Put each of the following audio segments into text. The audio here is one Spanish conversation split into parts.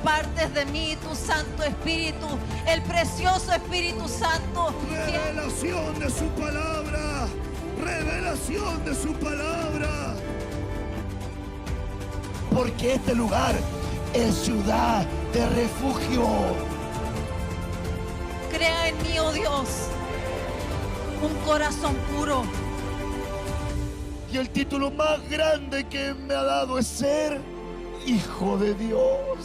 impartes de mí tu Santo Espíritu, el precioso Espíritu Santo. Revelación de su palabra. Revelación de su palabra. Porque este lugar es ciudad de refugio. Crea en mí, oh Dios, un corazón puro. Y el título más grande que me ha dado es ser hijo de Dios.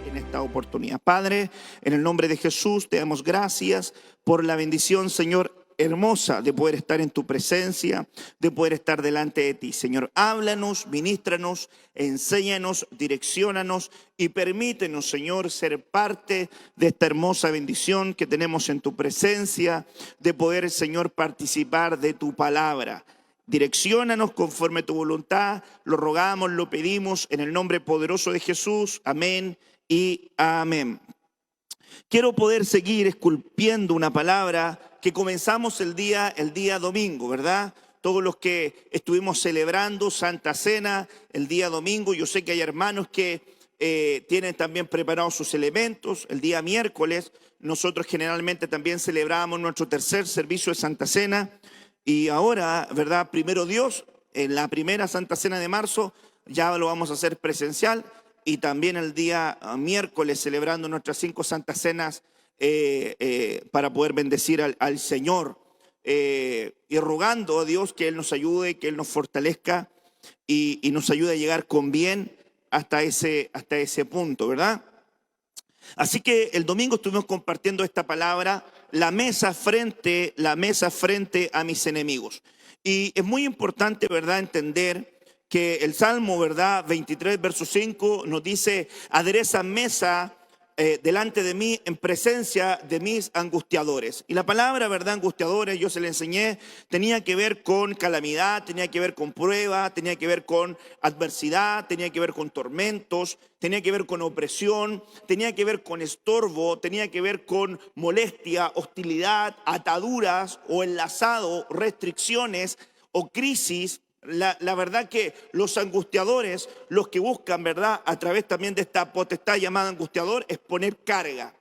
En esta oportunidad, Padre, en el nombre de Jesús, te damos gracias por la bendición, Señor, hermosa de poder estar en tu presencia, de poder estar delante de ti. Señor, háblanos, ministranos, enséñanos, direcciónanos y permítenos, Señor, ser parte de esta hermosa bendición que tenemos en tu presencia, de poder, Señor, participar de tu palabra. Direcciónanos conforme a tu voluntad, lo rogamos, lo pedimos en el nombre poderoso de Jesús. Amén y amén. Quiero poder seguir esculpiendo una palabra que comenzamos el día domingo, ¿verdad? Todos los que estuvimos celebrando Santa Cena el día domingo, yo sé que hay hermanos que tienen también preparados sus elementos. El día miércoles nosotros generalmente también celebramos nuestro tercer servicio de Santa Cena. Y ahora, ¿verdad? Primero Dios, en la primera Santa Cena de marzo, ya lo vamos a hacer presencial. Y también el día miércoles celebrando nuestras 5 Santas Cenas para poder bendecir al Señor. Y rogando a Dios que Él nos ayude, que Él nos fortalezca y nos ayude a llegar con bien hasta ese punto, ¿verdad? Así que el domingo estuvimos compartiendo esta palabra, la mesa frente a mis enemigos. Y es muy importante, ¿verdad?, entender que el Salmo, ¿verdad?, 23, verso 5, nos dice: adereza mesa delante de mí en presencia de mis angustiadores. Y la palabra, ¿verdad?, angustiadores, yo se la enseñé, tenía que ver con calamidad, tenía que ver con prueba, tenía que ver con adversidad, tenía que ver con tormentos, tenía que ver con opresión, tenía que ver con estorbo, tenía que ver con molestia, hostilidad, ataduras o enlazado, restricciones o crisis. La verdad que los angustiadores, los que buscan, ¿verdad?, a través también de esta potestad llamada angustiador, es poner carga.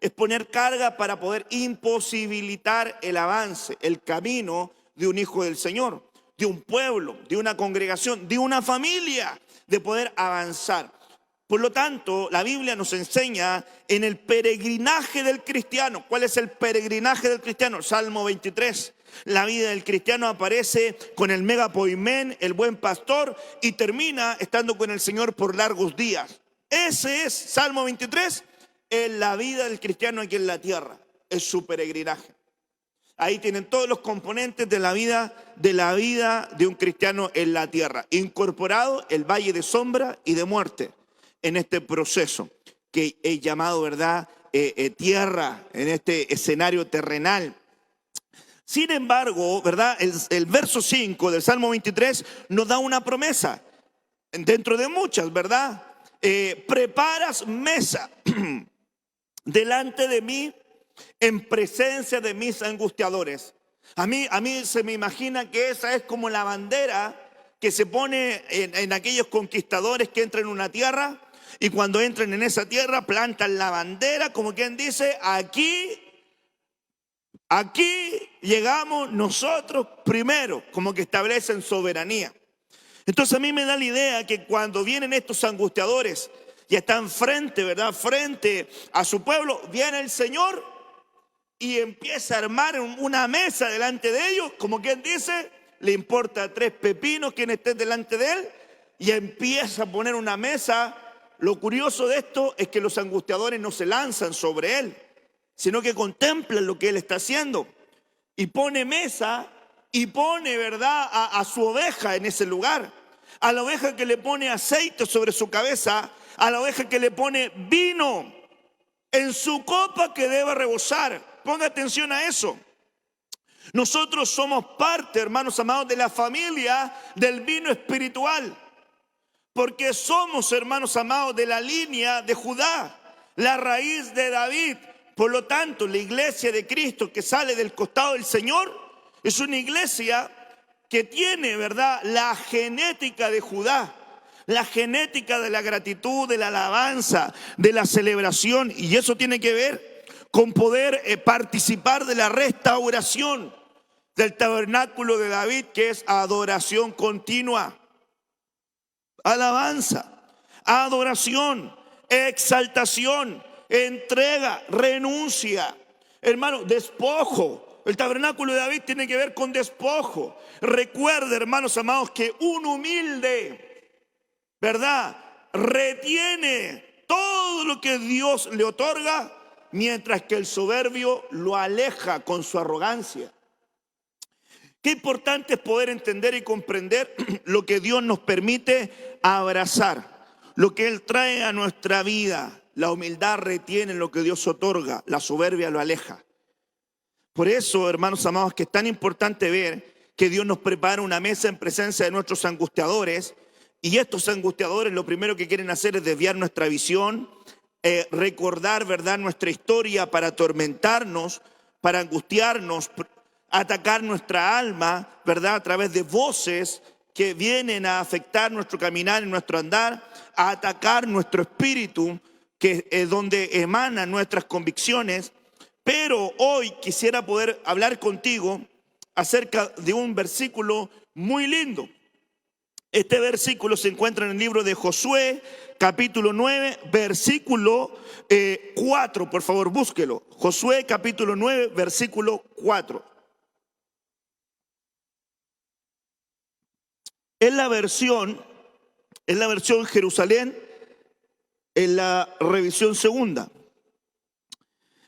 Es poner carga para poder imposibilitar el avance, el camino de un hijo del Señor, de un pueblo, de una congregación, de una familia, de poder avanzar. Por lo tanto, la Biblia nos enseña en el peregrinaje del cristiano. ¿Cuál es el peregrinaje del cristiano? Salmo 23. La vida del cristiano aparece con el megapoimén, el buen pastor, y termina estando con el Señor por largos días. Ese es, Salmo 23, es la vida del cristiano aquí en la tierra. Es su peregrinaje. Ahí tienen todos los componentes de la vida de un cristiano en la tierra. Incorporado el valle de sombra y de muerte en este proceso que es llamado, ¿verdad?, tierra, en este escenario terrenal. Sin embargo, ¿verdad?, el verso 5 del Salmo 23 nos da una promesa, dentro de muchas, ¿verdad? Preparas mesa delante de mí en presencia de mis angustiadores. A mí se me imagina que esa es como la bandera que se pone en aquellos conquistadores que entran en una tierra, y cuando entran en esa tierra plantan la bandera, como quien dice: aquí llegamos nosotros primero, como que establecen soberanía. Entonces a mí me da la idea que cuando vienen estos angustiadores y están frente, ¿verdad?, frente a su pueblo, viene el Señor y empieza a armar una mesa delante de ellos, como quien dice, le importa 3 pepinos quien esté delante de él, y empieza a poner una mesa. Lo curioso de esto es que los angustiadores no se lanzan sobre él, sino que contemplan lo que él está haciendo. Y pone mesa y pone, ¿verdad?, a su oveja en ese lugar. A la oveja que le pone aceite sobre su cabeza, a la oveja que le pone vino en su copa que debe rebosar. Ponga atención a eso. Nosotros somos parte, hermanos amados, de la familia del vino espiritual. Porque somos, hermanos amados, de la línea de Judá, la raíz de David. Por lo tanto, la iglesia de Cristo que sale del costado del Señor es una iglesia que tiene, ¿verdad?, la genética de Judá, la genética de la gratitud, de la alabanza, de la celebración. Y eso tiene que ver con poder participar de la restauración del tabernáculo de David, que es adoración continua. Alabanza, adoración, exaltación, entrega, renuncia. Hermano, despojo. El tabernáculo de David tiene que ver con despojo. Recuerde, hermanos amados, que un humilde, ¿verdad?, retiene todo lo que Dios le otorga, mientras que el soberbio lo aleja con su arrogancia. Qué importante es poder entender y comprender lo que Dios nos permite abrazar, lo que Él trae a nuestra vida. La humildad retiene lo que Dios otorga, la soberbia lo aleja. Por eso, hermanos amados, que es tan importante ver que Dios nos prepara una mesa en presencia de nuestros angustiadores, y estos angustiadores lo primero que quieren hacer es desviar nuestra visión, recordar, ¿verdad?, nuestra historia para atormentarnos, para angustiarnos, atacar nuestra alma, ¿verdad?, a través de voces que vienen a afectar nuestro caminar y nuestro andar, a atacar nuestro espíritu, que es donde emanan nuestras convicciones. Pero hoy quisiera poder hablar contigo acerca de un versículo muy lindo. Este versículo se encuentra en el libro de Josué, capítulo 9, versículo 4. Por favor, búsquelo. Josué, capítulo 9, versículo 4. Es la versión Jerusalén, en la revisión segunda.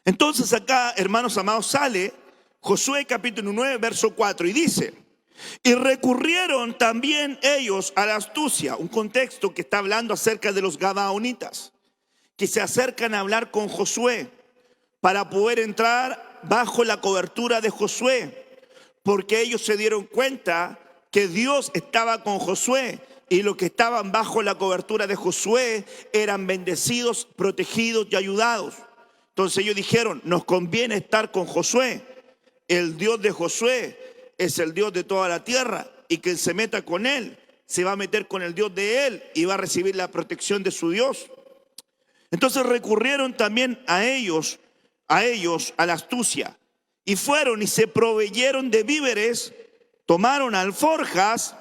Entonces acá, hermanos amados, sale Josué capítulo 9, verso 4, y dice: y recurrieron también ellos a la astucia. Un contexto que está hablando acerca de los gabaonitas, que se acercan a hablar con Josué para poder entrar bajo la cobertura de Josué, porque ellos se dieron cuenta que Dios estaba con Josué, y los que estaban bajo la cobertura de Josué eran bendecidos, protegidos y ayudados. Entonces ellos dijeron: nos conviene estar con Josué. El Dios de Josué es el Dios de toda la tierra, y quien se meta con él se va a meter con el Dios de él y va a recibir la protección de su Dios. Entonces recurrieron también a ellos a la astucia, y fueron y se proveyeron de víveres, tomaron alforjas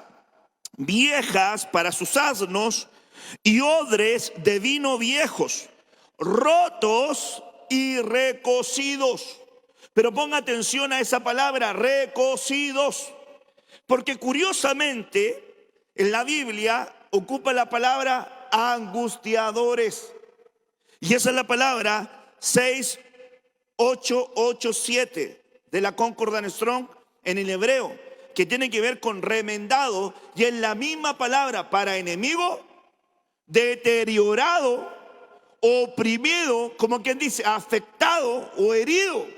viejas para sus asnos y odres de vino viejos, rotos y recocidos. Pero ponga atención a esa palabra, recocidos, porque curiosamente en la Biblia ocupa la palabra angustiadores, y esa es la palabra 6887 de la Concordance Strong en el hebreo, que tiene que ver con remendado, y es la misma palabra para enemigo, deteriorado, oprimido, como quien dice, afectado o herido.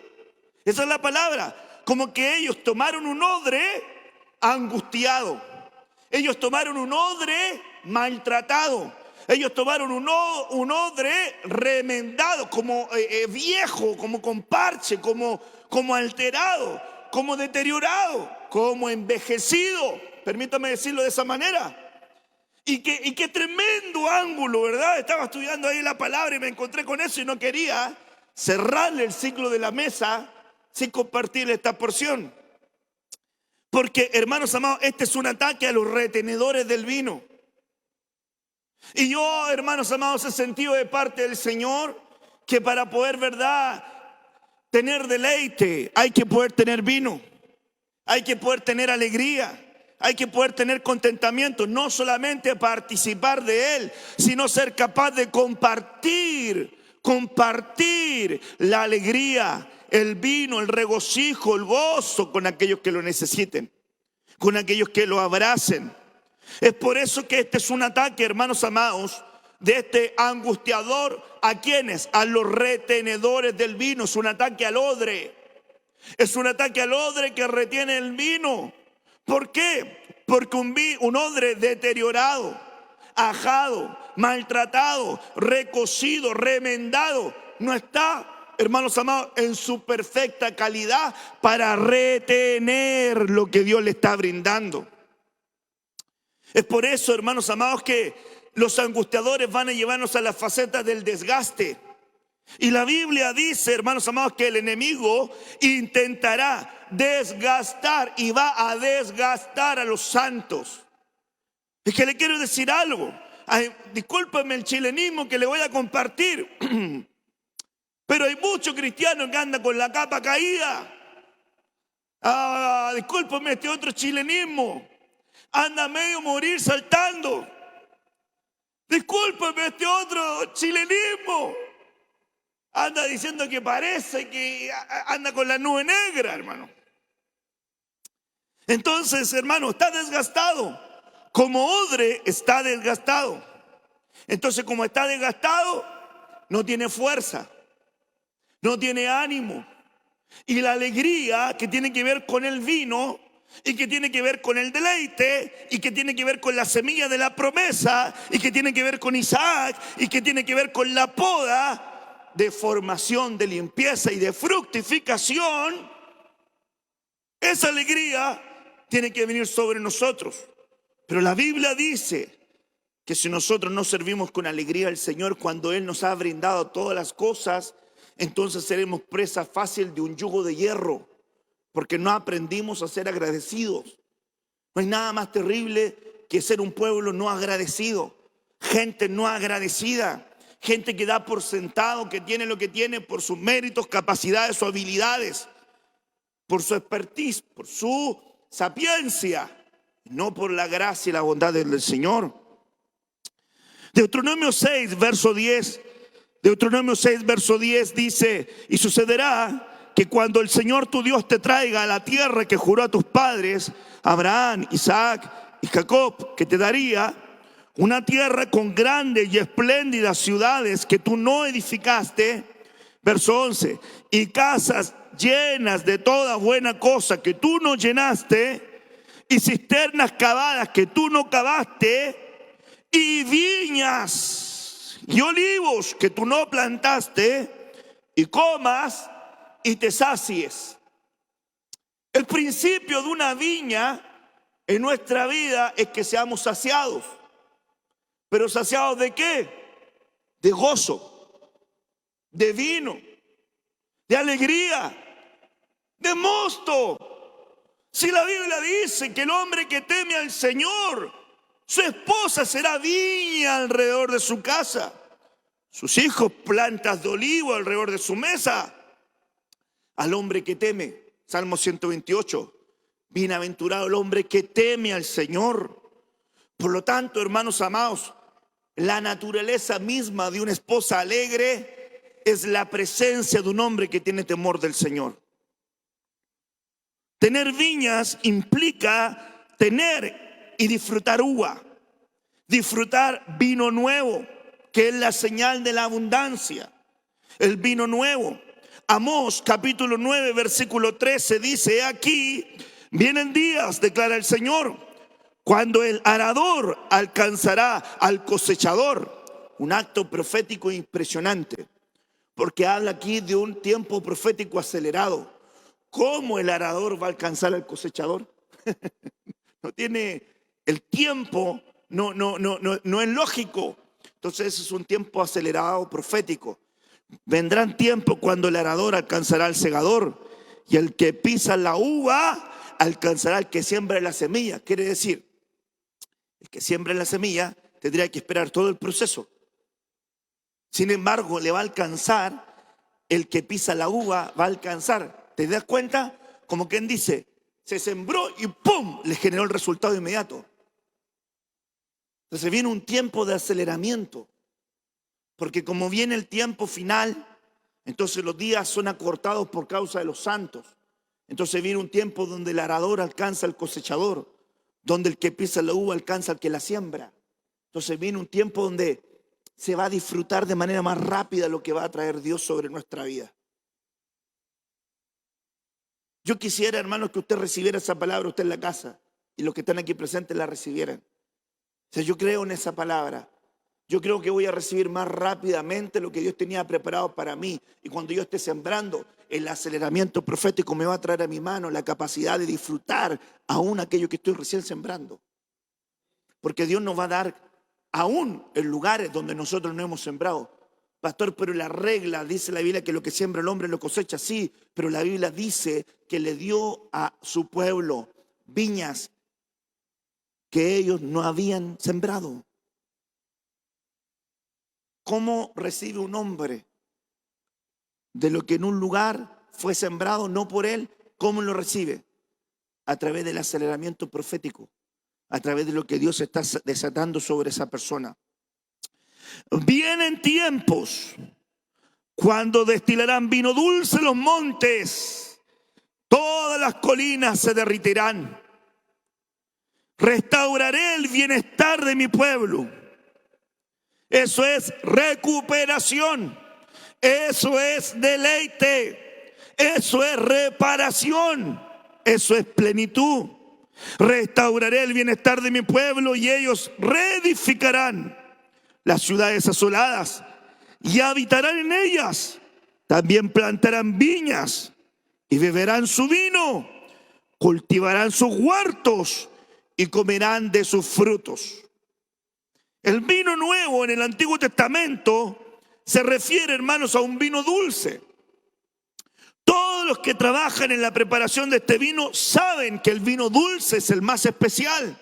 Esa es la palabra. Como que ellos tomaron un odre angustiado, ellos tomaron un odre maltratado, ellos tomaron un odre remendado, como viejo, como con parche, como alterado, como deteriorado, como envejecido, permítame decirlo de esa manera. Y qué tremendo ángulo, ¿verdad? Estaba estudiando ahí la palabra y me encontré con eso, y no quería cerrarle el ciclo de la mesa sin compartir esta porción. Porque, hermanos amados, este es un ataque a los retenedores del vino. Y yo, hermanos amados, he sentido de parte del Señor que para poder, ¿verdad?, tener deleite, hay que poder tener vino, hay que poder tener alegría, hay que poder tener contentamiento. No solamente participar de él, sino ser capaz de compartir la alegría, el vino, el regocijo, el gozo con aquellos que lo necesiten, con aquellos que lo abracen. Es por eso que este es un ataque, hermanos amados, de este angustiador. ¿A quiénes? A los retenedores del vino. Es un ataque al odre. Es un ataque al odre que retiene el vino. ¿Por qué? Porque un odre deteriorado, ajado, maltratado, recocido, remendado, no está, hermanos amados, en su perfecta calidad para retener lo que Dios le está brindando. Es por eso, hermanos amados, que los angustiadores van a llevarnos a las facetas del desgaste. Y la Biblia dice, hermanos amados, que el enemigo intentará desgastar y va a desgastar a los santos. Es que le quiero decir algo. Ay, discúlpeme el chilenismo que le voy a compartir, pero hay muchos cristianos que andan con la capa caída. Discúlpeme este otro chilenismo. Anda medio morir saltando. Discúlpeme este otro chilenismo. Anda diciendo que parece que anda con la nube negra, hermano. Entonces, hermano, está desgastado. Como odre está desgastado. Entonces, como está desgastado, no tiene fuerza, no tiene ánimo. Y la alegría que tiene que ver con el vino, y que tiene que ver con el deleite, y que tiene que ver con la semilla de la promesa, y que tiene que ver con Isaac, y que tiene que ver con la poda de formación, de limpieza y de fructificación, esa alegría tiene que venir sobre nosotros. Pero la Biblia dice que si nosotros no servimos con alegría al Señor cuando Él nos ha brindado todas las cosas, entonces seremos presa fácil de un yugo de hierro, porque no aprendimos a ser agradecidos. No hay nada más terrible que ser un pueblo no agradecido, gente no agradecida, gente que da por sentado que tiene lo que tiene por sus méritos, capacidades o habilidades, por su expertise, por su sapiencia, no por la gracia y la bondad del Señor. Deuteronomio 6, verso 10. Deuteronomio 6, verso 10 dice: y sucederá que cuando el Señor tu Dios te traiga a la tierra que juró a tus padres, Abraham, Isaac y Jacob, que te daría, una tierra con grandes y espléndidas ciudades que tú no edificaste, verso 11, y casas llenas de toda buena cosa que tú no llenaste, y cisternas cavadas que tú no cavaste, y viñas y olivos que tú no plantaste, y comas y te sacies. El principio de una viña en nuestra vida es que seamos saciados. ¿Pero saciados de qué? De gozo, de vino, de alegría, de mosto. Si la Biblia dice que el hombre que teme al Señor, su esposa será viña alrededor de su casa, sus hijos plantas de olivo alrededor de su mesa. Al hombre que teme, Salmo 128, bienaventurado el hombre que teme al Señor. Por lo tanto, hermanos amados, la naturaleza misma de una esposa alegre es la presencia de un hombre que tiene temor del Señor. Tener viñas implica tener y disfrutar uva, disfrutar vino nuevo, que es la señal de la abundancia. El vino nuevo. Amós capítulo 9 versículo 13 dice: aquí vienen días, declara el Señor, cuando el arador alcanzará al cosechador. Un acto profético impresionante, porque habla aquí de un tiempo profético acelerado. ¿Cómo el arador va a alcanzar al cosechador? No tiene el tiempo, no es lógico. Entonces es un tiempo acelerado profético. Vendrán tiempos cuando el arador alcanzará al segador, y el que pisa la uva alcanzará al que siembra la semilla. Quiere decir, el que siembra la semilla tendría que esperar todo el proceso. Sin embargo, le va a alcanzar, el que pisa la uva va a alcanzar. ¿Te das cuenta? Como quien dice, se sembró y ¡pum! Le generó el resultado inmediato. Entonces viene un tiempo de aceleramiento, porque como viene el tiempo final, entonces los días son acortados por causa de los santos. Entonces viene un tiempo donde el arador alcanza al cosechador, donde el que pisa la uva alcanza al que la siembra. Entonces viene un tiempo donde se va a disfrutar de manera más rápida lo que va a traer Dios sobre nuestra vida. Yo quisiera, hermanos, que usted recibiera esa palabra usted en la casa, y los que están aquí presentes la recibieran. O sea, yo creo en esa palabra. Yo creo que voy a recibir más rápidamente lo que Dios tenía preparado para mí. Y cuando yo esté sembrando, el aceleramiento profético me va a traer a mi mano la capacidad de disfrutar aún aquello que estoy recién sembrando. Porque Dios nos va a dar aún en lugares donde nosotros no hemos sembrado. Pastor, pero la regla, dice la Biblia, que lo que siembra el hombre lo cosecha. Sí, pero la Biblia dice que le dio a su pueblo viñas que ellos no habían sembrado. ¿Cómo recibe un hombre de lo que en un lugar fue sembrado, no por él? ¿Cómo lo recibe? A través del aceleramiento profético, a través de lo que Dios está desatando sobre esa persona. Vienen tiempos cuando destilarán vino dulce los montes, todas las colinas se derritirán. Restauraré el bienestar de mi pueblo. Eso es recuperación, eso es deleite, eso es reparación, eso es plenitud. Restauraré el bienestar de mi pueblo y ellos reedificarán las ciudades asoladas y habitarán en ellas. También plantarán viñas y beberán su vino, cultivarán sus huertos y comerán de sus frutos. El vino nuevo en el Antiguo Testamento se refiere, hermanos, a un vino dulce. Todos los que trabajan en la preparación de este vino saben que el vino dulce es el más especial,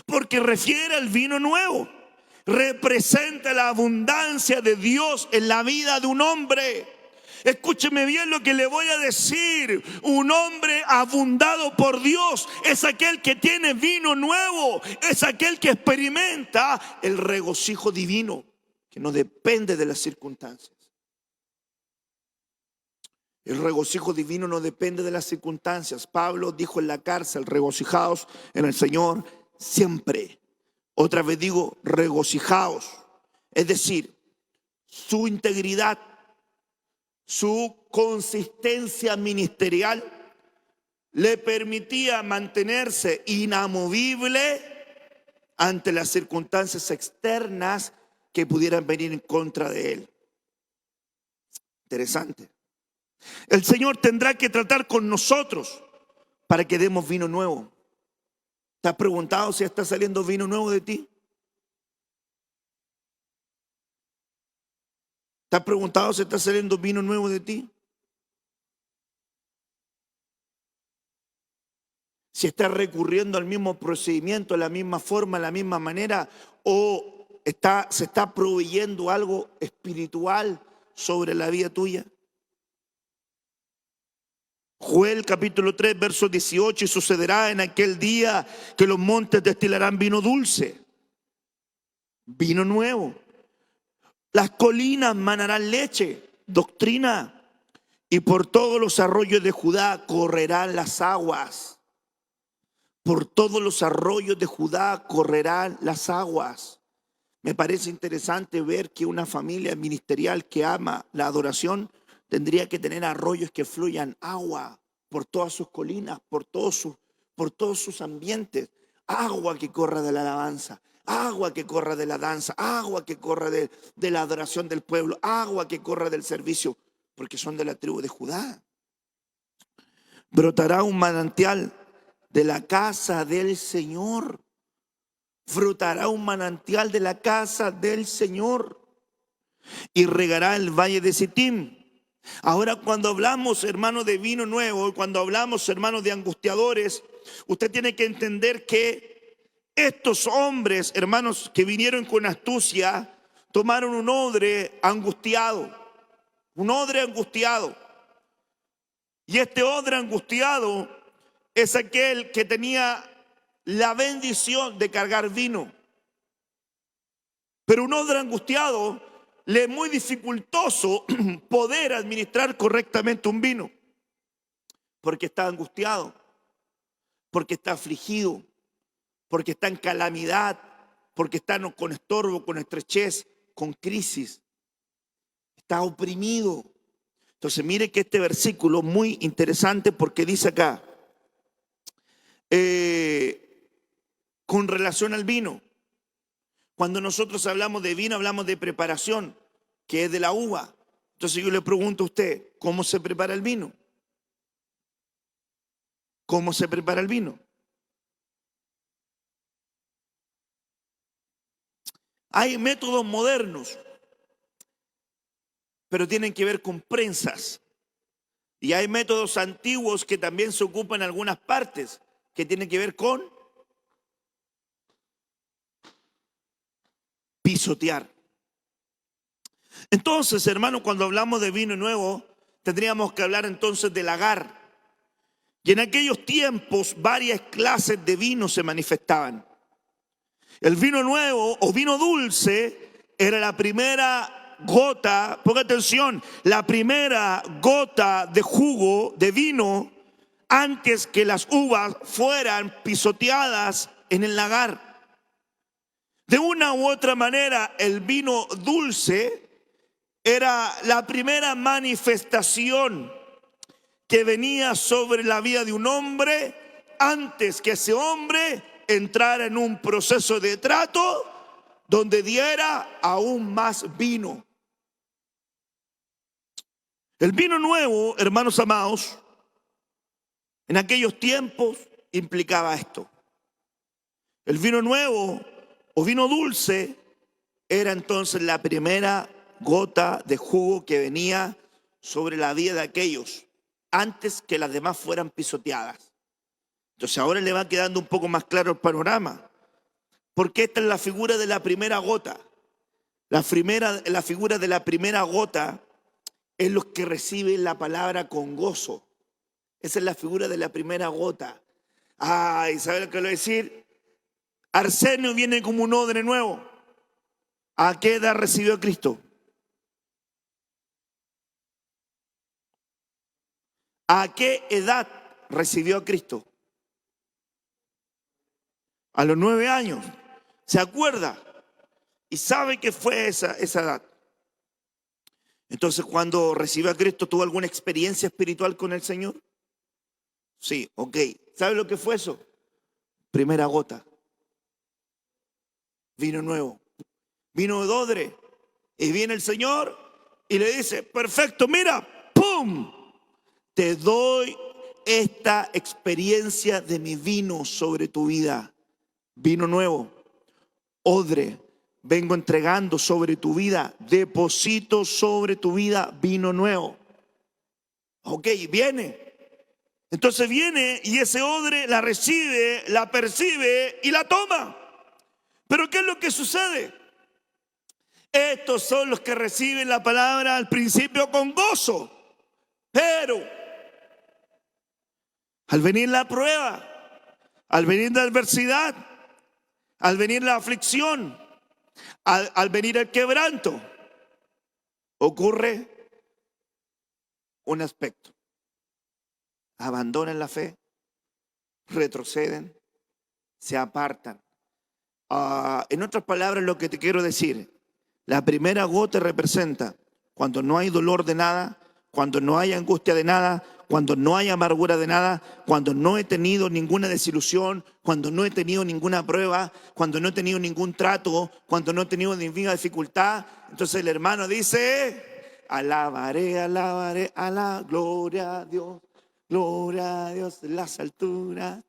porque refiere al vino nuevo. Representa la abundancia de Dios en la vida de un hombre. Escúcheme bien lo que le voy a decir. Un hombre abundado por Dios es aquel que tiene vino nuevo, es aquel que experimenta el regocijo divino, que no depende de las circunstancias. El regocijo divino no depende de las circunstancias. Pablo dijo en la cárcel: regocijaos en el Señor siempre. Otra vez digo, regocijaos. Es decir, su integridad, su consistencia ministerial le permitía mantenerse inamovible ante las circunstancias externas que pudieran venir en contra de él. Interesante. El Señor tendrá que tratar con nosotros para que demos vino nuevo. ¿Te has preguntado si está saliendo vino nuevo de ti? ¿Te has preguntado si está saliendo vino nuevo de ti? Si estás recurriendo al mismo procedimiento, a la misma forma, a la misma manera, o se está proveyendo algo espiritual sobre la vida tuya. Joel capítulo 3, verso 18: y sucederá en aquel día que los montes destilarán vino dulce, vino nuevo. Las colinas manarán leche, doctrina, y por todos los arroyos de Judá correrán las aguas. Por todos los arroyos de Judá correrán las aguas. Me parece interesante ver que una familia ministerial que ama la adoración tendría que tener arroyos que fluyan agua por todas sus colinas, por todos sus ambientes. Agua que corra de la alabanza, agua que corra de la danza, agua que corra de la adoración del pueblo, agua que corra del servicio, porque son de la tribu de Judá. Brotará un manantial de la casa del Señor. Brotará un manantial de la casa del Señor y regará el valle de Sittim. Ahora, cuando hablamos, hermanos, de vino nuevo, cuando hablamos, hermanos, de angustiadores, usted tiene que entender que estos hombres, hermanos, que vinieron con astucia, tomaron un odre angustiado. Un odre angustiado. Y este odre angustiado es aquel que tenía la bendición de cargar vino. Pero un odre angustiado le es muy dificultoso poder administrar correctamente un vino, porque está angustiado, porque está afligido, porque está en calamidad, porque está con estorbo, con estrechez, con crisis, está oprimido. Entonces mire que este versículo es muy interesante, porque dice acá, con relación al vino. Cuando nosotros hablamos de vino, hablamos de preparación, que es de la uva. Entonces yo le pregunto a usted, ¿cómo se prepara el vino? ¿Cómo se prepara el vino? Hay métodos modernos, pero tienen que ver con prensas. Y hay métodos antiguos que también se ocupan en algunas partes, que tienen que ver con pisotear. Entonces, hermano, cuando hablamos de vino nuevo, tendríamos que hablar entonces del agar. Y en aquellos tiempos varias clases de vino se manifestaban. El vino nuevo o vino dulce era la primera gota, ponga atención, la primera gota de jugo de vino antes que las uvas fueran pisoteadas en el lagar. De una u otra manera, el vino dulce era la primera manifestación que venía sobre la vida de un hombre antes que ese hombre entrara en un proceso de trato donde diera aún más vino. El vino nuevo, hermanos amados, en aquellos tiempos implicaba esto. El vino nuevo o vino dulce era entonces la primera gota de jugo que venía sobre la vida de aquellos antes que las demás fueran pisoteadas. Entonces ahora le va quedando un poco más claro el panorama, porque esta es la figura de la primera gota. La figura de la primera gota es los que reciben la palabra con gozo. Esa es la figura de la primera gota. Ay, ¿sabe lo que le voy a decir? Arsenio viene como un odre nuevo. ¿A qué edad recibió a Cristo? ¿A qué edad recibió a Cristo? A los 9 años. ¿Se acuerda? Y sabe que fue esa edad. Entonces, cuando recibió a Cristo, ¿tuvo alguna experiencia espiritual con el Señor? Sí, ok. ¿Sabe lo que fue eso? Primera gota. Vino nuevo. Vino de odre. Y viene el Señor y le dice, perfecto, mira, ¡pum! Te doy esta experiencia de mi vino sobre tu vida. Vino nuevo, odre, vengo entregando sobre tu vida, deposito sobre tu vida vino nuevo. Ok, viene. Entonces viene y ese odre la recibe, la percibe y la toma. Pero ¿qué es lo que sucede? Estos son los que reciben la palabra al principio con gozo. Pero al venir la prueba, al venir la adversidad, al venir la aflicción, al venir el quebranto, ocurre un aspecto. Abandonan la fe, retroceden, se apartan. En otras palabras, lo que te quiero decir, la primera gota representa cuando no hay dolor de nada, cuando no hay angustia de nada, cuando no hay amargura de nada, cuando no he tenido ninguna desilusión, cuando no he tenido ninguna prueba, cuando no he tenido ningún trato, cuando no he tenido ninguna dificultad. Entonces el hermano dice, alabaré, alabaré, gloria a Dios en las alturas,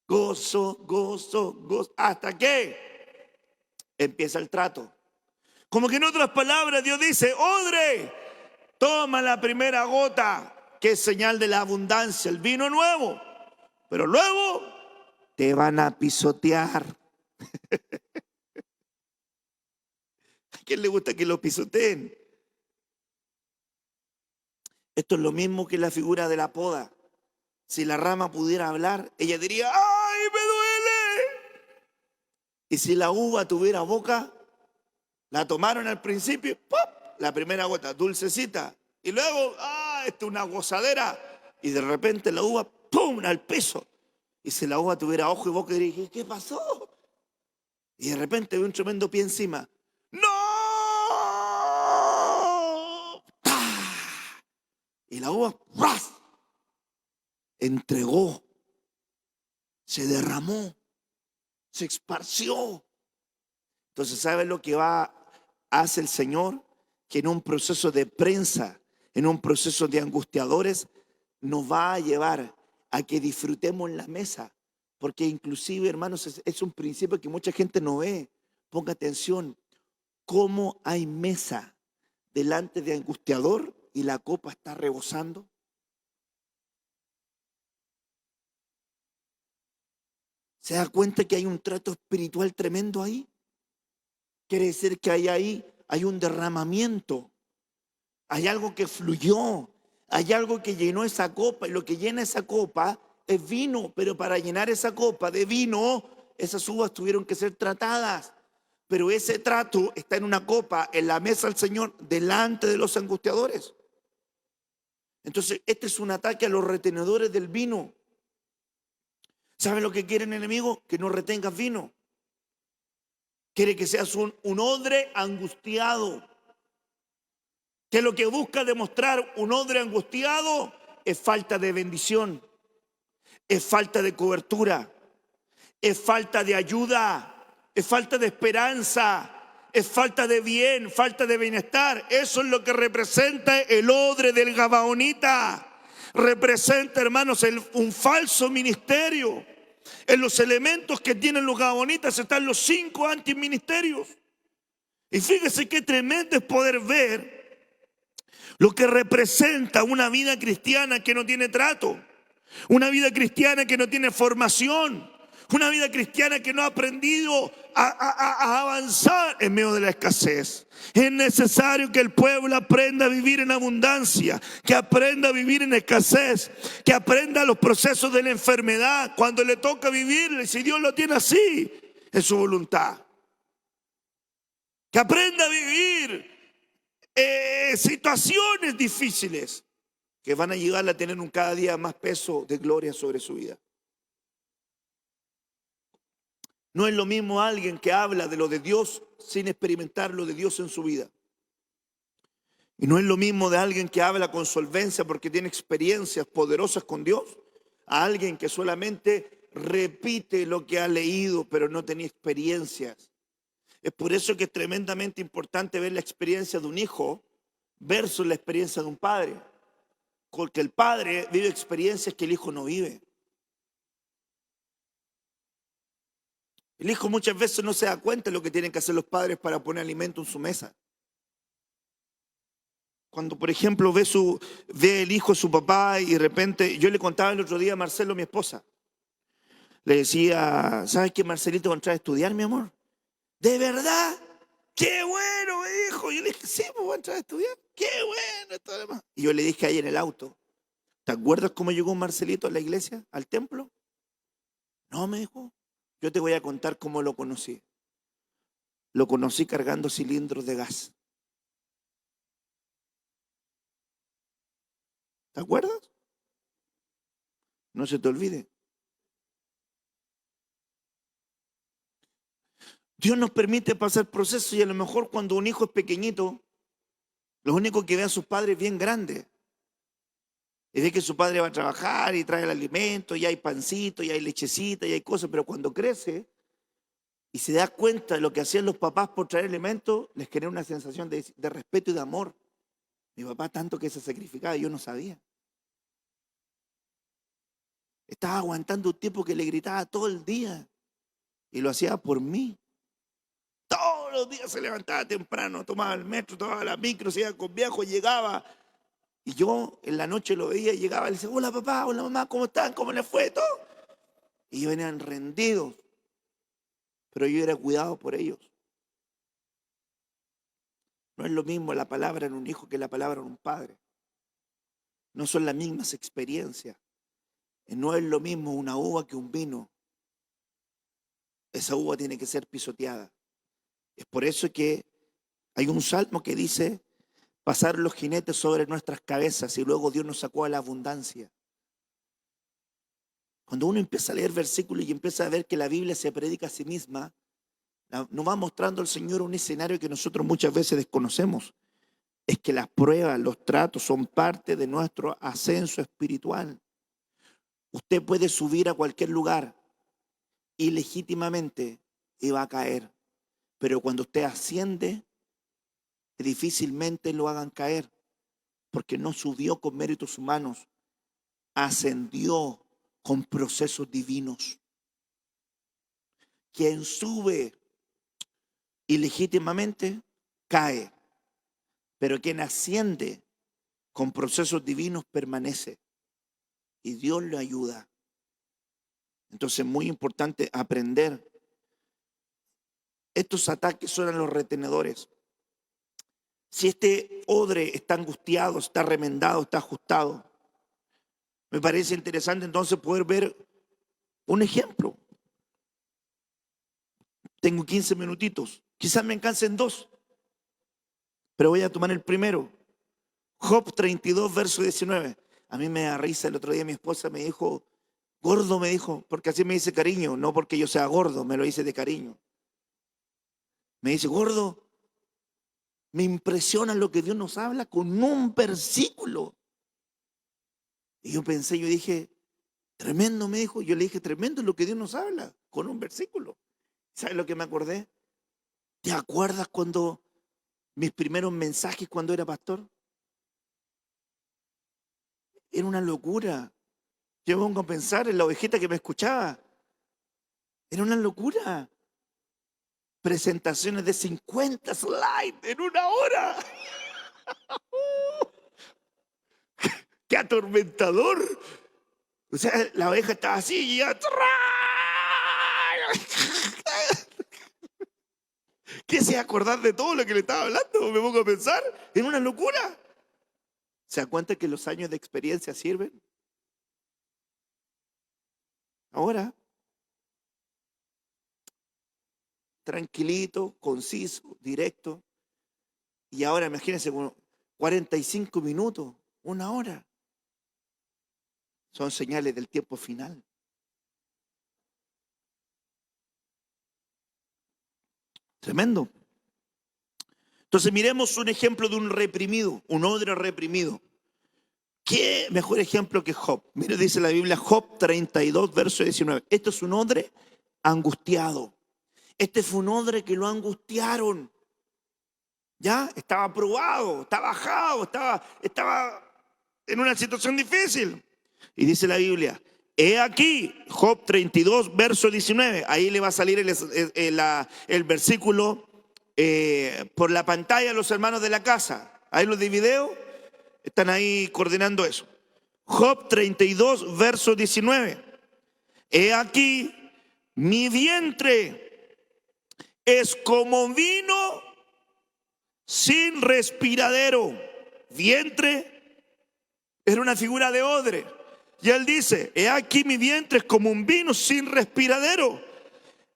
gozo, gozo, gozo, hasta que empieza el trato. Como que en otras palabras Dios dice, odre, toma la primera gota, que es señal de la abundancia, el vino nuevo. Pero luego te van a pisotear. ¿A quién le gusta que lo pisoteen? Esto es lo mismo que la figura de la poda. Si la rama pudiera hablar, ella diría, ¡ay, me duele! Y si la uva tuviera boca, la tomaron al principio, ¡pop! La primera gota, dulcecita. Y luego, esto es una gozadera. Y de repente la uva, ¡pum!, al piso. Y si la uva tuviera ojo y boca, diría, ¿qué pasó? Y de repente ve un tremendo pie encima. ¡No! ¡Pah! Y la uva, ¡ras!, entregó, se derramó, se esparció. Entonces, ¿sabe lo que hace el Señor? Que en un proceso de prensa, en un proceso de angustiadores, nos va a llevar a que disfrutemos la mesa. Porque inclusive, hermanos, es un principio que mucha gente no ve. ponga atención, cómo hay mesa delante de angustiador y la copa está rebosando. ¿Se da cuenta que hay un trato espiritual tremendo ahí? Quiere decir que hay un derramamiento, hay algo que fluyó, hay algo que llenó esa copa, y lo que llena esa copa es vino, pero para llenar esa copa de vino, esas uvas tuvieron que ser tratadas. Pero ese trato está en una copa, en la mesa del Señor, delante de los angustiadores. Entonces, este es un ataque a los retenedores del vino. ¿Sabe lo que quiere el enemigo? Que no retengas vino. Quiere que seas un odre angustiado. Que lo que busca demostrar un odre angustiado es falta de bendición, es falta de cobertura, es falta de ayuda, es falta de esperanza, es falta de bien, falta de bienestar. Eso es lo que representa el odre del gabaonita. Representa, hermanos, un falso ministerio. En los elementos que tienen los gabaonitas están los 5 antiministerios. Y fíjese qué tremendo es poder ver lo que representa una vida cristiana que no tiene trato, una vida cristiana que no tiene formación, una vida cristiana que no ha aprendido a avanzar en medio de la escasez. Es necesario que el pueblo aprenda a vivir en abundancia, que aprenda a vivir en escasez, que aprenda los procesos de la enfermedad. Cuando le toca vivir, si Dios lo tiene así, es su voluntad. Que aprenda a vivir situaciones difíciles que van a llegar a tener cada día más peso de gloria sobre su vida. No es lo mismo alguien que habla de lo de Dios sin experimentar lo de Dios en su vida. Y no es lo mismo de alguien que habla con solvencia porque tiene experiencias poderosas con Dios, a alguien que solamente repite lo que ha leído pero no tenía experiencias. Es por eso que es tremendamente importante ver la experiencia de un hijo versus la experiencia de un padre. Porque el padre vive experiencias que el hijo no vive. El hijo muchas veces no se da cuenta de lo que tienen que hacer los padres para poner alimento en su mesa. Cuando, por ejemplo, ve el hijo a su papá y de repente, yo le contaba el otro día a Marcelo, mi esposa, le decía, ¿sabes qué, Marcelito va a entrar a estudiar, mi amor? ¿De verdad? ¡Qué bueno, me dijo! Yo le dije, sí, pues voy a entrar a estudiar. ¡Qué bueno! Todo lo demás. Y yo le dije ahí en el auto, ¿te acuerdas cómo llegó Marcelito a la iglesia, al templo? No, me dijo. Yo te voy a contar cómo lo conocí. Lo conocí cargando cilindros de gas. ¿Te acuerdas? No se te olvide. Dios nos permite pasar procesos y a lo mejor cuando un hijo es pequeñito, lo único que ve a sus padres bien grandes. Y ve que su padre va a trabajar y trae el alimento, y hay pancito, y hay lechecita, y hay cosas, pero cuando crece y se da cuenta de lo que hacían los papás por traer alimentos, les genera una sensación de respeto y de amor. Mi papá tanto que se sacrificaba, yo no sabía. Estaba aguantando un tipo que le gritaba todo el día y lo hacía por mí. Todos los días se levantaba temprano, tomaba el metro, tomaba la micro, se iba con viejo, llegaba. Y yo en la noche lo veía y llegaba y le decía, hola papá, hola mamá, ¿cómo están? ¿Cómo les fue todo? Y ellos venían rendidos, pero yo era cuidado por ellos. No es lo mismo la palabra en un hijo que la palabra en un padre. No son las mismas experiencias. No es lo mismo una uva que un vino. Esa uva tiene que ser pisoteada. Es por eso que hay un salmo que dice, pasaron los jinetes sobre nuestras cabezas y luego Dios nos sacó a la abundancia. Cuando uno empieza a leer versículos y empieza a ver que la Biblia se predica a sí misma, nos va mostrando el Señor un escenario que nosotros muchas veces desconocemos. Es que las pruebas, los tratos son parte de nuestro ascenso espiritual. Usted puede subir a cualquier lugar ilegítimamente y va a caer. Pero cuando usted asciende, difícilmente lo hagan caer, porque no subió con méritos humanos, ascendió con procesos divinos. Quien sube ilegítimamente cae, pero quien asciende con procesos divinos permanece y Dios le ayuda. Entonces es muy importante aprender. Estos ataques son los retenedores. Si este odre está angustiado, está remendado, está ajustado, me parece interesante entonces poder ver un ejemplo. Tengo 15 minutitos, quizás me alcancen 2, pero voy a tomar el primero. Job 32, verso 19. A mí me da risa, el otro día mi esposa me dijo, gordo, me dijo, porque así me dice cariño, no porque yo sea gordo, me lo dice de cariño. Me dice, gordo, me impresiona lo que Dios nos habla con un versículo. Y yo pensé, yo dije, tremendo, me dijo. Yo le dije, tremendo lo que Dios nos habla con un versículo. ¿Sabes lo que me acordé? ¿Te acuerdas cuando mis primeros mensajes cuando era pastor? Era una locura. Yo me pongo a pensar en la ovejita que me escuchaba. Era una locura. Presentaciones de 50 slides en una hora. ¡Qué atormentador! O sea, la oveja estaba así y ya. ¿Qué se acordar de todo lo que le estaba hablando? Me pongo a pensar. En una locura. ¿Se da cuenta que los años de experiencia sirven? Ahora, tranquilito, conciso, directo. Y ahora imagínense, 45 minutos, una hora. Son señales del tiempo final. Tremendo. Entonces miremos un ejemplo de un reprimido, un odre reprimido. ¿Qué mejor ejemplo que Job? Mire, dice la Biblia, Job 32, verso 19. Esto es un odre angustiado. Este fue un odre que lo angustiaron. ¿Ya? Estaba probado, estaba bajado, estaba en una situación difícil. Y dice la Biblia, he aquí, Job 32, verso 19. Ahí le va a salir el versículo por la pantalla a los hermanos de la casa. Ahí los de video están ahí coordinando eso. Job 32, verso 19. He aquí, mi vientre es como vino sin respiradero. Vientre era una figura de odre. Y él dice, he aquí mi vientre es como un vino sin respiradero.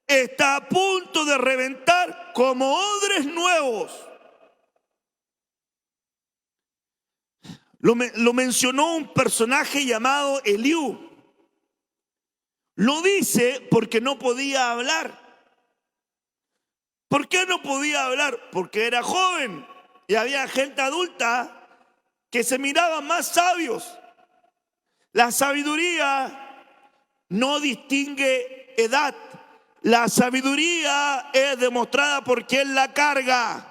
Está a punto de reventar como odres nuevos. Lo mencionó un personaje llamado Eliú. Lo dice porque no podía hablar. ¿Por qué no podía hablar? Porque era joven y había gente adulta que se miraban más sabios. La sabiduría no distingue edad. La sabiduría es demostrada por quien la carga.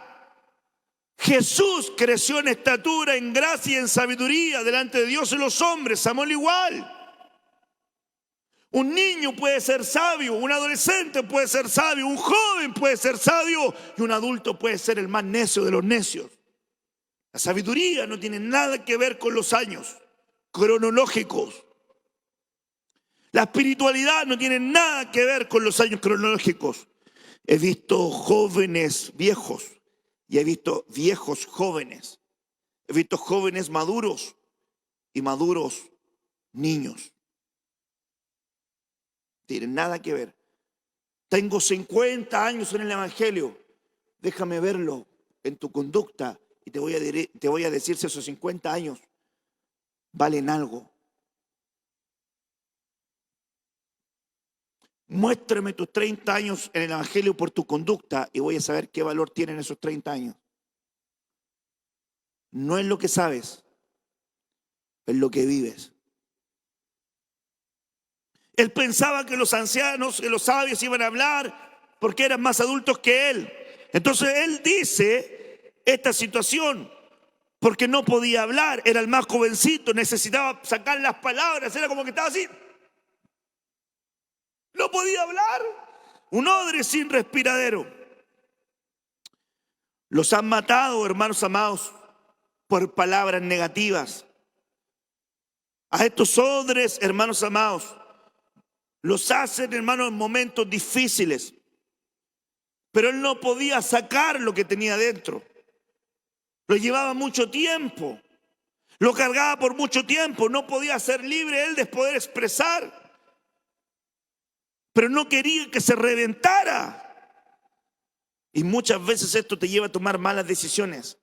Jesús creció en estatura, en gracia y en sabiduría delante de Dios y los hombres. Samuel igual. Un niño puede ser sabio, un adolescente puede ser sabio, un joven puede ser sabio y un adulto puede ser el más necio de los necios. La sabiduría no tiene nada que ver con los años cronológicos. La espiritualidad no tiene nada que ver con los años cronológicos. He visto jóvenes viejos y he visto viejos jóvenes. He visto jóvenes maduros y maduros niños. Tienen nada que ver. Tengo 50 años en el Evangelio. Déjame verlo en tu conducta y te voy a decir si esos 50 años valen algo. Muéstrame tus 30 años en el Evangelio por tu conducta y voy a saber qué valor tienen esos 30 años. No es lo que sabes, es lo que vives. Él pensaba que los ancianos, que los sabios iban a hablar porque eran más adultos que él. Entonces él dice esta situación porque no podía hablar, era el más jovencito, necesitaba sacar las palabras, era como que estaba así. No podía hablar, un odre sin respiradero. Los han matado, hermanos amados, por palabras negativas. A estos hombres, hermanos amados, los hacen, hermanos, en momentos difíciles. Pero él no podía sacar lo que tenía dentro. Lo llevaba mucho tiempo. Lo cargaba por mucho tiempo. No podía ser libre él de poder expresar. Pero no quería que se reventara. Y muchas veces esto te lleva a tomar malas decisiones.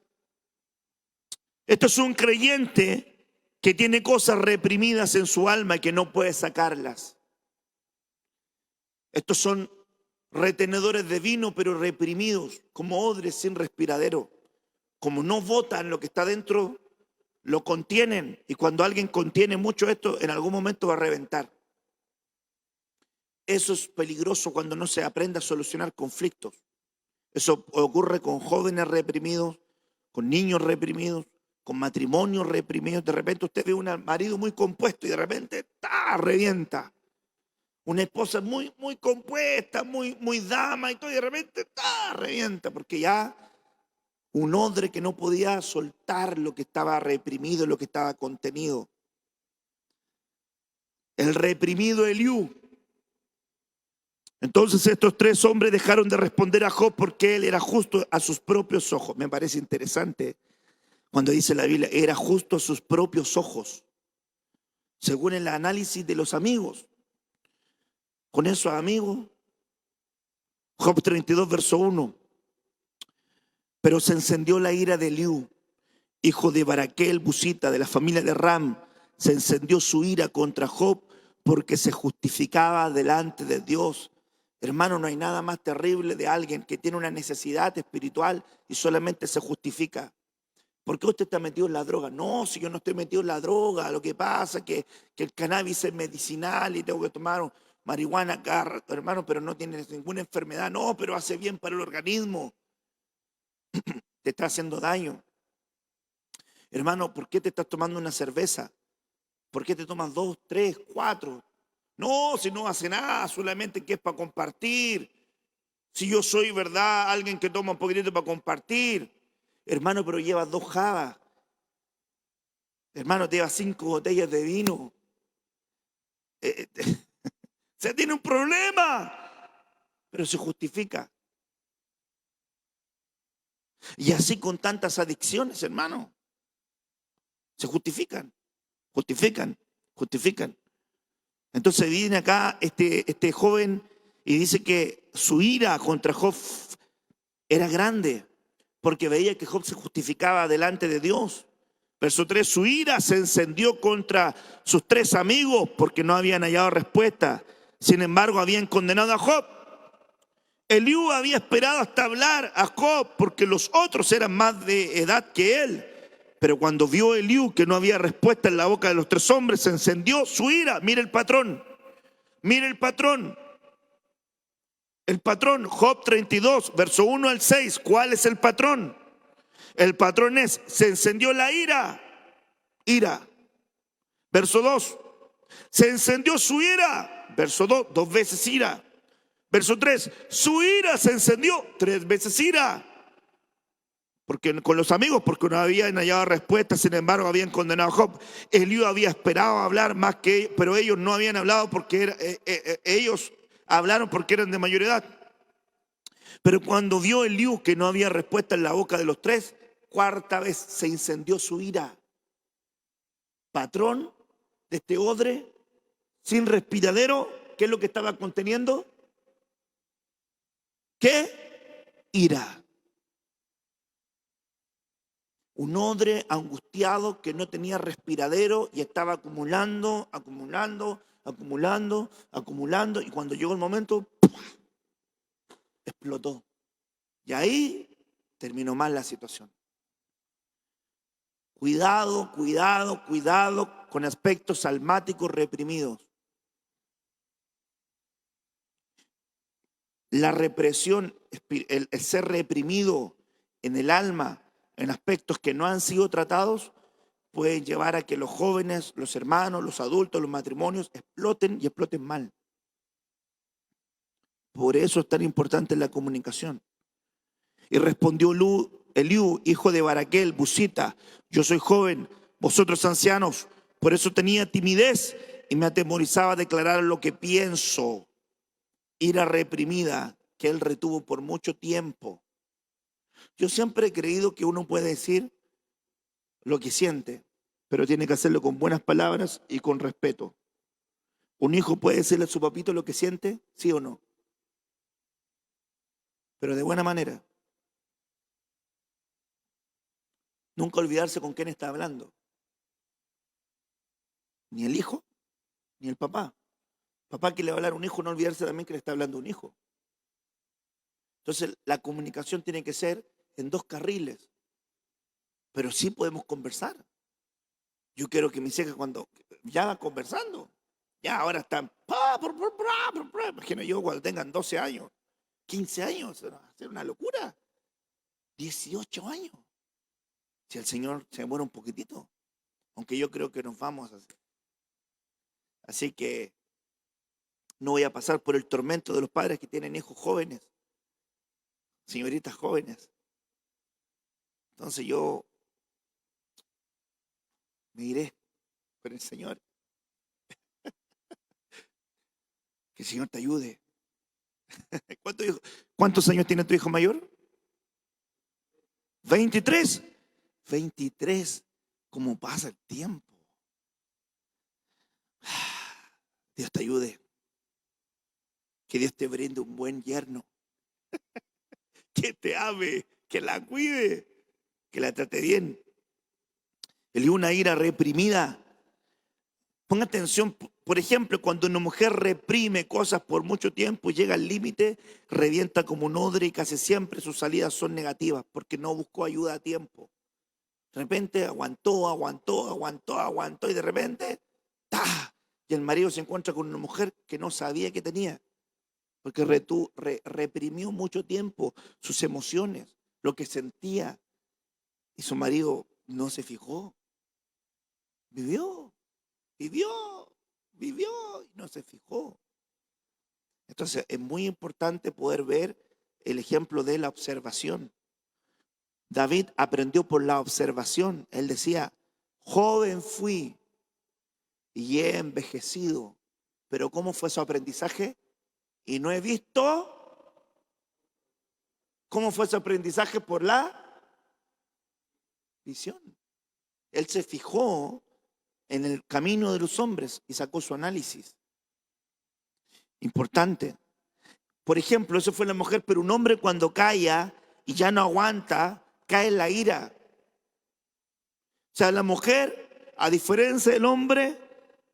Esto es un creyente que tiene cosas reprimidas en su alma y que no puede sacarlas. Estos son retenedores de vino, pero reprimidos, como odres sin respiradero. Como no botan lo que está dentro, lo contienen. Y cuando alguien contiene mucho esto, en algún momento va a reventar. Eso es peligroso cuando no se aprende a solucionar conflictos. Eso ocurre con jóvenes reprimidos, con niños reprimidos, con matrimonios reprimidos. De repente usted ve un marido muy compuesto y de repente revienta. Una esposa muy compuesta, muy dama y todo, y de repente revienta, porque ya un odre que no podía soltar lo que estaba reprimido, lo que estaba contenido. El reprimido Eliú. Entonces estos tres hombres dejaron de responder a Job porque él era justo a sus propios ojos. Me parece interesante cuando dice la Biblia, era justo a sus propios ojos, según el análisis de los amigos. Con esos amigos, Job 32, verso 1. Pero se encendió la ira de Eliú, hijo de Baraquel, busita, de la familia de Ram. Se encendió su ira contra Job porque se justificaba delante de Dios. Hermano, no hay nada más terrible de alguien que tiene una necesidad espiritual y solamente se justifica. ¿Por qué usted está metido en la droga? No, si yo no estoy metido en la droga, lo que pasa es que el cannabis es medicinal y tengo que tomar marihuana acá, hermano, pero no tienes ninguna enfermedad. No, pero hace bien para el organismo. Te está haciendo daño. Hermano, ¿por qué te estás tomando una cerveza? ¿Por qué te tomas 2, 3, 4? No, si no hace nada, solamente que es para compartir. Si yo soy, ¿verdad?, alguien que toma un poquitito para compartir. Hermano, pero llevas 2 jabas. Hermano, te llevas 5 botellas de vino. Se tiene un problema, pero se justifica. Y así con tantas adicciones, hermano. Se justifican. Entonces viene acá este joven y dice que su ira contra Job era grande porque veía que Job se justificaba delante de Dios. Verso 3, su ira se encendió contra sus 3 amigos porque no habían hallado respuesta. Sin embargo, habían condenado a Job. Eliú había esperado hasta hablar a Job porque los otros eran más de edad que él. Pero cuando vio Eliú que no había respuesta en la boca de los 3 hombres, se encendió su ira. Mire el patrón. El patrón, Job 32, verso 1 al 6. ¿Cuál es el patrón? El patrón es, se encendió la ira. Verso 2, se encendió su ira. Verso 2, 2 veces ira. Verso 3, su ira se encendió 3 veces ira. Porque con los amigos, porque no habían hallado respuesta, sin embargo habían condenado a Job. Eliú había esperado hablar más que ellos, pero ellos no habían hablado porque ellos hablaron porque eran de mayor edad. Pero cuando vio Eliú que no había respuesta en la boca de los 3, 4ª vez se incendió su ira. Patrón de este odre sin respiradero, ¿qué es lo que estaba conteniendo? ¿Qué? Ira. Un odre angustiado que no tenía respiradero y estaba acumulando. Y cuando llegó el momento, explotó. Y ahí terminó mal la situación. Cuidado con aspectos almáticos reprimidos. La represión, el ser reprimido en el alma, en aspectos que no han sido tratados, pueden llevar a que los jóvenes, los hermanos, los adultos, los matrimonios exploten y exploten mal. Por eso es tan importante la comunicación. Y respondió Eliú, hijo de Baraquel, Busita. Yo soy joven, vosotros ancianos. Por eso tenía timidez y me atemorizaba declarar lo que pienso. Ira reprimida que él retuvo por mucho tiempo. Yo siempre he creído que uno puede decir lo que siente, pero tiene que hacerlo con buenas palabras y con respeto. ¿Un hijo puede decirle a su papito lo que siente? ¿Sí o no? Pero de buena manera. Nunca olvidarse con quién está hablando. Ni el hijo, ni el papá. Papá que le va a hablar a un hijo, no olvidarse también que le está hablando a un hijo. Entonces la comunicación tiene que ser en dos carriles. Pero sí podemos conversar. Yo quiero que mis hijas cuando ya van conversando, ya ahora están, imagino yo cuando tengan 12 años, 15 años, va a ser una locura. 18 años. Si el Señor se demora un poquitito, aunque yo creo que nos vamos a hacer. Así que no voy a pasar por el tormento de los padres que tienen hijos jóvenes, señoritas jóvenes. Entonces yo me iré con el Señor. Que el Señor te ayude. ¿Cuántos años tiene tu hijo mayor? 23. 23. ¿Cómo pasa el tiempo? Dios te ayude. Que Dios te brinde un buen yerno. Que te ame, que la cuide, que la trate bien. Una ira reprimida. Ponga atención, por ejemplo, cuando una mujer reprime cosas por mucho tiempo y llega al límite, revienta como un odre y casi siempre sus salidas son negativas porque no buscó ayuda a tiempo. De repente aguantó y de repente, ¡ta! Y el marido se encuentra con una mujer que no sabía que tenía porque reprimió mucho tiempo sus emociones, lo que sentía. Y su marido no se fijó. Vivió y no se fijó. Entonces es muy importante poder ver el ejemplo de la observación. David aprendió por la observación. Él decía, joven fui y he envejecido. Pero ¿cómo fue su aprendizaje? Y no he visto. ¿Cómo fue su aprendizaje? Por la visión. Él se fijó en el camino de los hombres y sacó su análisis. Importante. Por ejemplo, eso fue la mujer, pero un hombre cuando calla y ya no aguanta, cae en la ira. O sea, la mujer, a diferencia del hombre,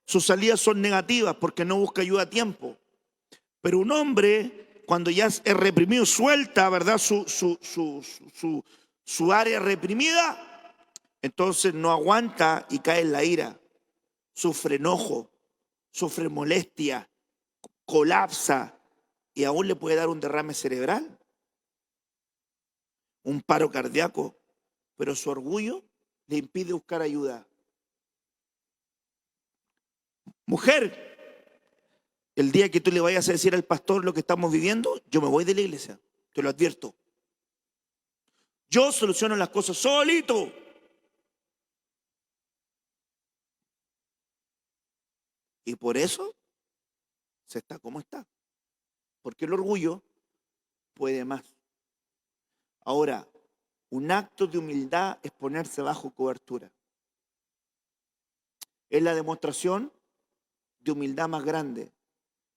sus salidas son negativas porque no busca ayuda a tiempo. Pero un hombre, cuando ya es reprimido, suelta, ¿verdad? Su área reprimida, entonces no aguanta y cae en la ira. Sufre enojo, sufre molestia, colapsa y aún le puede dar un derrame cerebral, un paro cardíaco, pero su orgullo le impide buscar ayuda. Mujer, el día que tú le vayas a decir al pastor lo que estamos viviendo, yo me voy de la iglesia, te lo advierto. Yo soluciono las cosas solito. Y por eso se está como está. Porque el orgullo puede más. Ahora, un acto de humildad es ponerse bajo cobertura. Es la demostración de humildad más grande.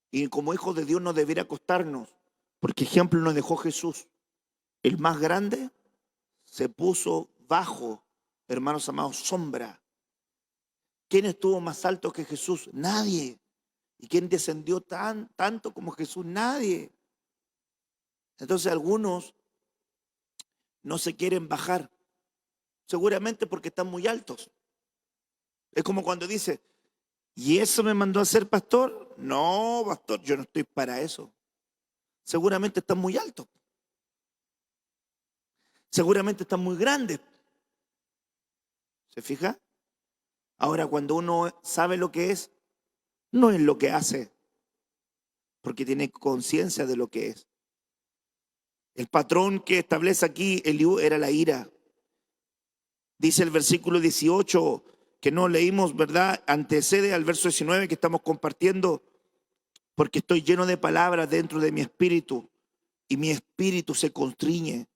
Y como hijos de Dios no debería costarnos, porque ejemplo nos dejó Jesús. El más grande se puso bajo, hermanos amados, sombra. ¿Quién estuvo más alto que Jesús? Nadie. ¿Y quién descendió tanto como Jesús? Nadie. Entonces algunos no se quieren bajar, seguramente porque están muy altos. Es como cuando dice, ¿y eso me mandó a ser pastor? No, pastor, yo no estoy para eso. Seguramente están muy altos. Seguramente están muy grandes. ¿Se fija? Ahora, cuando uno sabe lo que es, no es lo que hace, porque tiene conciencia de lo que es. El patrón que establece aquí Eliú era la ira. Dice el versículo 18 que no leímos, ¿verdad? Antecede al verso 19 que estamos compartiendo. Porque estoy lleno de palabras dentro de mi espíritu y mi espíritu se constriñe.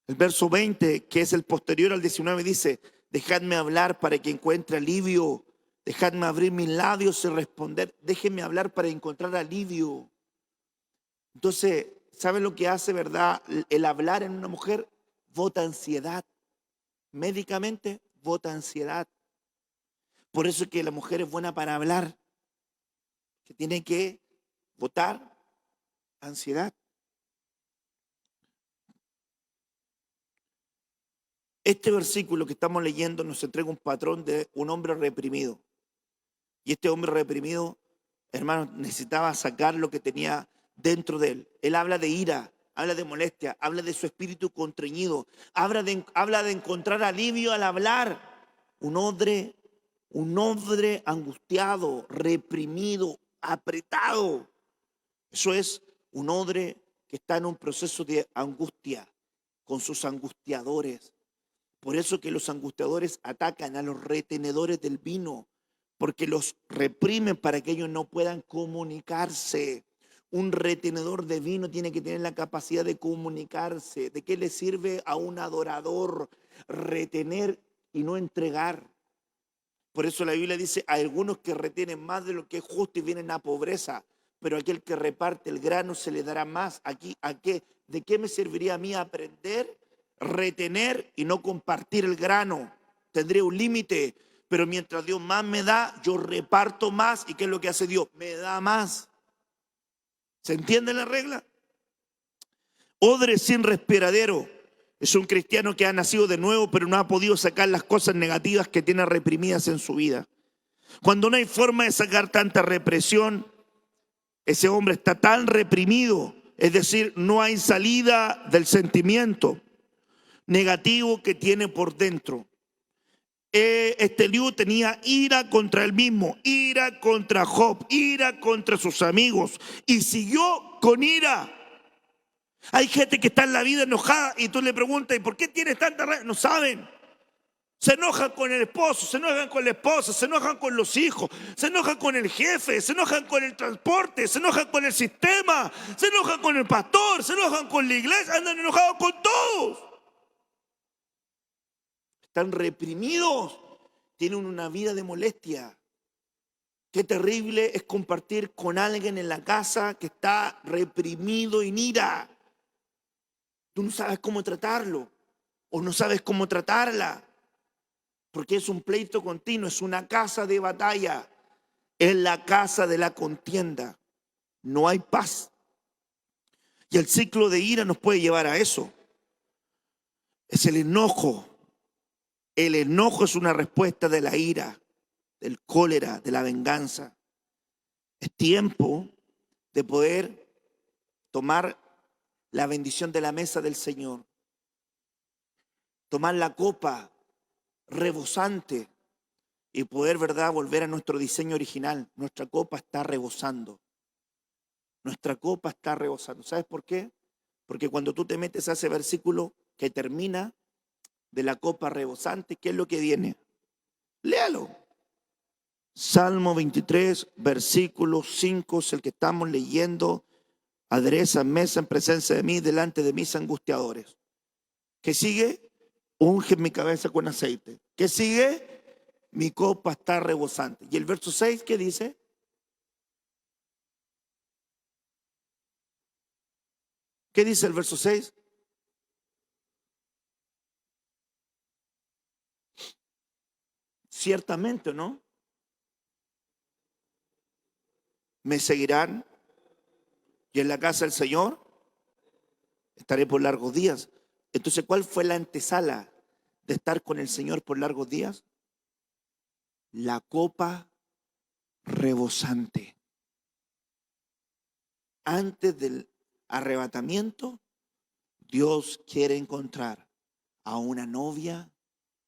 El verso 20, que es el posterior al 19, dice: dejadme hablar para que encuentre alivio. Dejadme abrir mis labios y responder. Déjenme hablar para encontrar alivio. Entonces, ¿saben lo que hace, verdad? El hablar en una mujer bota ansiedad. Médicamente bota ansiedad. Por eso es que la mujer es buena para hablar. Que tiene que botar ansiedad. Este versículo que estamos leyendo nos entrega un patrón de un hombre reprimido. Y este hombre reprimido, hermanos, necesitaba sacar lo que tenía dentro de él. Él habla de ira, habla de molestia, habla de su espíritu constreñido, habla de encontrar alivio al hablar. Un hombre angustiado, reprimido, apretado. Eso es un hombre que está en un proceso de angustia con sus angustiadores. Por eso que los angustiadores atacan a los retenedores del vino, porque los reprimen para que ellos no puedan comunicarse. Un retenedor de vino tiene que tener la capacidad de comunicarse. ¿De qué le sirve a un adorador retener y no entregar? Por eso la Biblia dice: hay algunos que retienen más de lo que es justo y vienen a pobreza, pero aquel que reparte el grano se le dará más. Aquí, ¿de qué me serviría a mí aprender, retener y no compartir el grano? Tendría un límite, pero mientras Dios más me da, yo reparto más. ¿Y qué es lo que hace Dios? Me da más. ¿Se entiende la regla? Odre sin respiradero es un cristiano que ha nacido de nuevo, pero no ha podido sacar las cosas negativas que tiene reprimidas en su vida. Cuando no hay forma de sacar tanta represión, ese hombre está tan reprimido, es decir, no hay salida del sentimiento negativo que tiene por dentro. Este Eliú tenía ira contra él mismo, ira contra Job, ira contra sus amigos, y siguió con ira. Hay gente que está en la vida enojada y tú le preguntas: ¿y por qué tienes tanta rabia? No saben. Se enojan con el esposo, se enojan con la esposa, se enojan con los hijos, se enojan con el jefe, se enojan con el transporte, se enojan con el sistema, se enojan con el pastor, se enojan con la iglesia, andan enojados con todos. Están reprimidos, tienen una vida de molestia. Qué terrible es compartir con alguien en la casa que está reprimido en ira. Tú no sabes cómo tratarlo o no sabes cómo tratarla, porque es un pleito continuo, es una casa de batalla, es la casa de la contienda. No hay paz. Y el ciclo de ira nos puede llevar a eso. Es el enojo. El enojo es una respuesta de la ira, del cólera, de la venganza. Es tiempo de poder tomar la bendición de la mesa del Señor. Tomar la copa rebosante y poder, ¿verdad?, volver a nuestro diseño original. Nuestra copa está rebosando. Nuestra copa está rebosando. ¿Sabes por qué? Porque cuando tú te metes a ese versículo que termina de la copa rebosante, ¿qué es lo que viene? Léalo. Salmo 23, versículo 5 es el que estamos leyendo. Adereza mesa en presencia de mí, delante de mis angustiadores. ¿Qué sigue? Unge mi cabeza con aceite. ¿Qué sigue? Mi copa está rebosante. Y el verso 6, ¿qué dice? ¿Qué dice el verso 6? Ciertamente, ¿no? Me seguirán y en la casa del Señor estaré por largos días. Entonces, ¿cuál fue la antesala de estar con el Señor por largos días? La copa rebosante. Antes del arrebatamiento, Dios quiere encontrar a una novia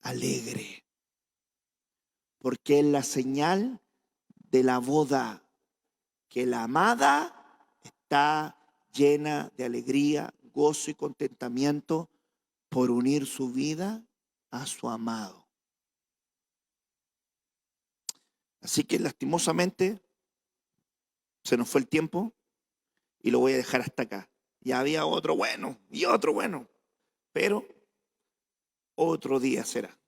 alegre, porque es la señal de la boda, que la amada está llena de alegría, gozo y contentamiento por unir su vida a su amado. Así que lastimosamente se nos fue el tiempo y lo voy a dejar hasta acá. Ya había otro bueno y otro bueno, pero otro día será.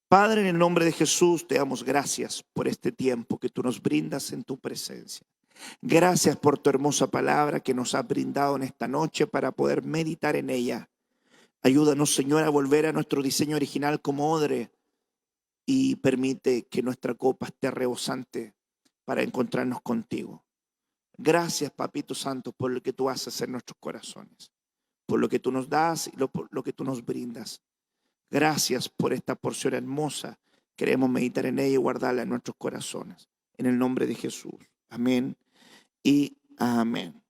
Padre, en el nombre de Jesús, te damos gracias por este tiempo que tú nos brindas en tu presencia. Gracias por tu hermosa palabra que nos has brindado en esta noche para poder meditar en ella. Ayúdanos, Señor, a volver a nuestro diseño original como odre y permite que nuestra copa esté rebosante para encontrarnos contigo. Gracias, Papito Santo, por lo que tú haces en nuestros corazones, por lo que tú nos das y por lo que tú nos brindas. Gracias por esta porción hermosa. Queremos meditar en ella y guardarla en nuestros corazones. En el nombre de Jesús. Amén y amén.